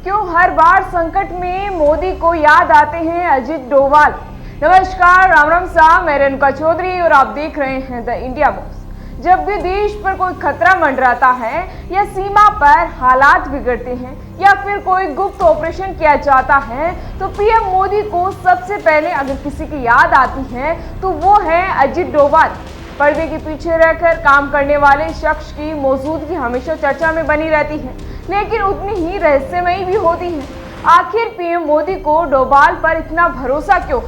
क्यों हर बार संकट में मोदी को याद आते हैं अजित डोभाल। नमस्कार, राम राम साहब, मैं रेणुका चौधरी और आप देख रहे हैं द इंडिया बॉक्स। जब भी देश पर कोई खतरा मंडराता है या सीमा पर हालात बिगड़ते हैं या फिर कोई गुप्त ऑपरेशन किया जाता है तो पीएम मोदी को सबसे पहले अगर किसी की याद आती है तो वो है अजित डोभाल। पर्दे के पीछे रहकर काम करने वाले शख्स की मौजूदगी हमेशा चर्चा में बनी रहती है, लेकिन उतनी ही रहस्यमयी भी होती है। आखिर पीएम मोदी को डोभाल पर इतना भरोसा क्यों?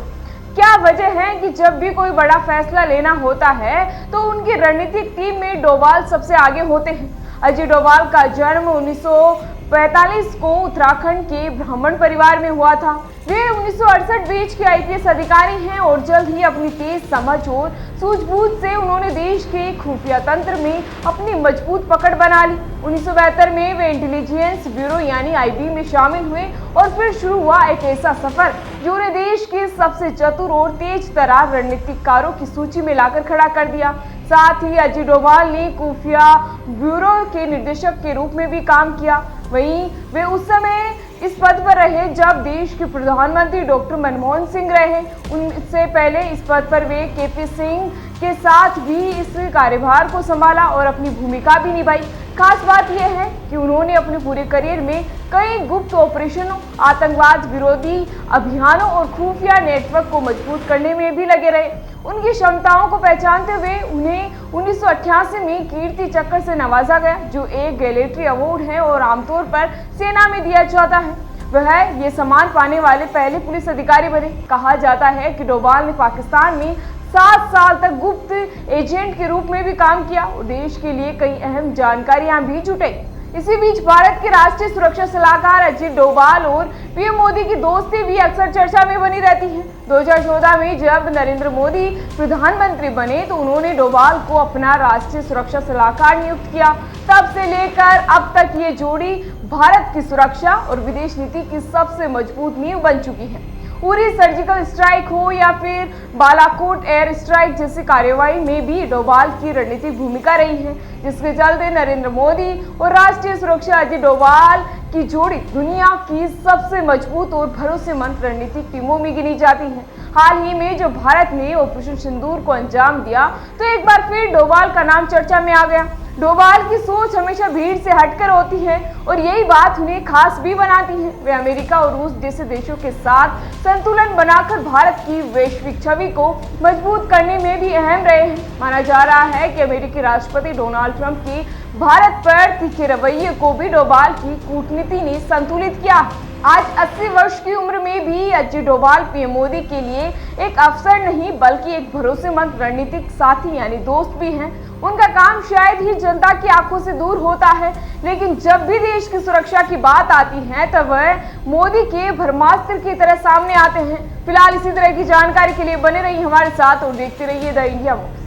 क्या वजह है कि जब भी कोई बड़ा फैसला लेना होता है तो उनकी रणनीतिक टीम में डोभाल सबसे आगे होते हैं। अजित डोभाल का जन्म 1945 को उत्तराखंड के ब्राह्मण परिवार में हुआ था। वे 1968 बैच के आईपीएस अधिकारी हैं और जल्द ही अपनी तेज समझ और सूझबूझ से उन्होंने देश के खुफिया तंत्र में अपनी मजबूत पकड़ बना ली। 1972 में वे इंटेलिजेंस ब्यूरो यानी आईबी में शामिल हुए और फिर शुरू हुआ एक ऐसा सफर जो उन्हें देश के सबसे चतुर और तेज तर्रार रणनीतिकारों की सूची में लाकर खड़ा कर दिया। साथ ही अजित डोभाल ने खुफिया ब्यूरो के निदेशक के रूप में भी काम किया। वहीं वे उस समय इस पद पर रहे जब देश के प्रधानमंत्री डॉक्टर मनमोहन सिंह रहे। उनसे पहले इस पद पर वे केपी सिंह के साथ भी इस कार्यभार को संभाला और अपनी भूमिका भी निभाई। खास बात यह है कि उन्होंने अपने पूरे करियर में कई गुप्त ऑपरेशनों, आतंकवाद विरोधी अभियानों और खुफिया नेटवर्क को मजबूत करने में भी लगे रहे। उनकी क्षमताओं को पहचानते हुए उन्हें 1988 में कीर्ति चक्र से नवाजा गया, जो एक गैलेटरी अवार्ड है और आमतौर पर सेना में दिया जाता है। वह ये सम्मान पाने वाले पहले पुलिस अधिकारी बने। कहा जाता है कि डोभाल ने पाकिस्तान में 7 साल तक गुप्त एजेंट के रूप में भी काम किया और देश के लिए कई अहम जानकारियां भी जुटाई। इसी बीच भारत के राष्ट्रीय सुरक्षा सलाहकार अजित डोभाल और पीएम मोदी की दोस्ती भी अक्सर चर्चा में बनी रहती है। 2014 में जब नरेंद्र मोदी प्रधानमंत्री बने तो उन्होंने डोभाल को अपना राष्ट्रीय सुरक्षा सलाहकार नियुक्त किया। तब से लेकर अब तक ये जोड़ी भारत की सुरक्षा और विदेश नीति की सबसे मजबूत नींव बन चुकी है। उरी सर्जिकल स्ट्राइक हो या फिर बालाकोट एयर स्ट्राइक जैसी कार्रवाई में भी डोभाल की रणनीतिक भूमिका रही है, जिसके चलते नरेंद्र मोदी और राष्ट्रीय सुरक्षा अजित डोभाल की जोड़ी दुनिया की सबसे मजबूत और भरोसेमंद रणनीतिक टीमों में गिनी जाती है। हाल ही में जो भारत ने ऑपरेशन सिंदूर को अंजाम दिया तो एक बार फिर डोभाल का नाम चर्चा में आ गया। डोभाल की सोच हमेशा भीड़ से हटकर होती है और यही बात उन्हें खास भी बनाती है। वे अमेरिका और रूस जैसे देशों के साथ संतुलन बनाकर भारत की वैश्विक छवि को मजबूत करने में भी अहम रहे हैं। माना जा रहा है कि अमेरिकी राष्ट्रपति डोनाल्ड ट्रंप के भारत पर तीखे रवैये को भी डोभाल की कूटनीति ने संतुलित किया। आज 80 वर्ष की उम्र में भी अजित डोभाल पीएम मोदी के लिए एक अफसर नहीं बल्कि एक भरोसेमंद रणनीतिक साथी यानी दोस्त भी हैं। उनका काम शायद ही जनता की आंखों से दूर होता है, लेकिन जब भी देश की सुरक्षा की बात आती है तब वह मोदी के ब्रह्मास्त्र की तरह सामने आते हैं। फिलहाल इसी तरह की जानकारी के लिए बने रहिए हमारे साथ और देखते रहिए द इंडिया बॉक्स।